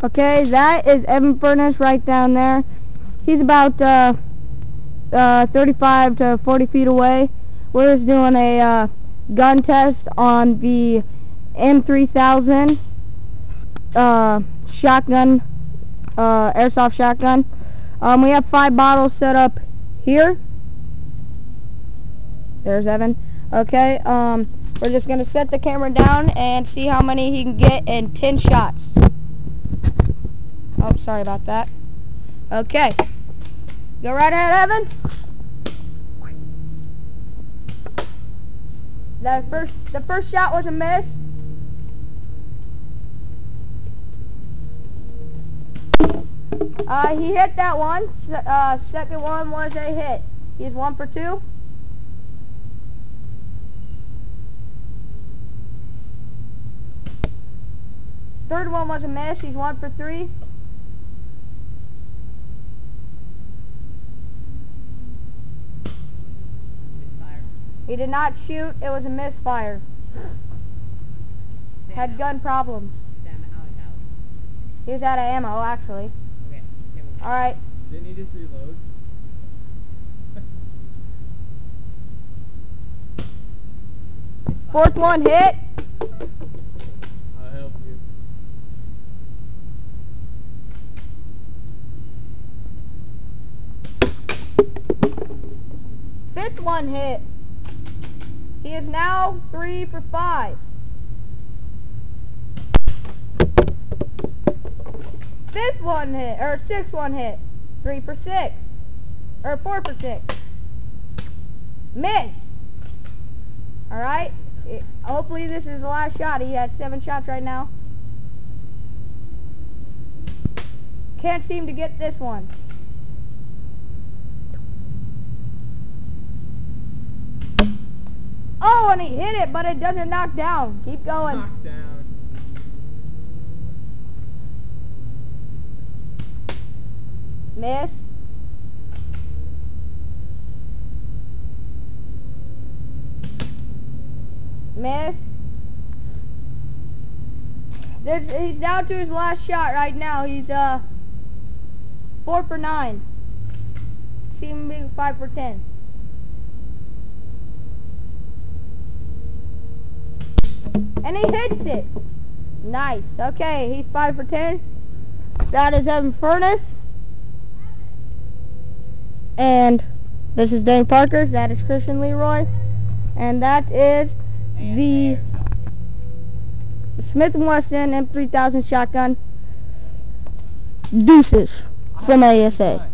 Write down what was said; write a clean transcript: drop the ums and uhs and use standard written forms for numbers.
Okay, that is Evan Furnace right down there. He's about 35 to 40 feet away. We're just doing a gun test on the M3000 shotgun, airsoft shotgun. We have 5 bottles set up here. There's Evan. Okay, we're just going to set the camera down and see how many he can get in 10 shots. Oh, sorry about that. Okay. Go right ahead, Evan. The first shot was a miss. He hit that one. Second one was a hit. He's 1 for 2. Third one was a miss. He's 1 for 3. He did not shoot. It was a misfire. Had gun problems. He was out of ammo, actually. Okay. Alright. Didn't he just reload? Fourth one hit. I'll help you. Fifth one hit. He is now 3 for 5. Fifth one hit, or sixth one hit. 3 for 6. Or 4 for 6. Miss. Alright. Hopefully this is the last shot. He has 7 shots right now. Can't seem to get this one. Oh, and he hit it, but it doesn't knock down. Keep going. Knock down. Miss. Miss. He's down to his last shot right now. He's 4 for 9. See him being 5 for 10. And he hits it. Nice. Okay, he's 5 for 10. That is Evan Furnace. And this is Dane Parker. That is Christian Leroy. And that is the Smith & Wesson M3000 shotgun. Deuces from ASA.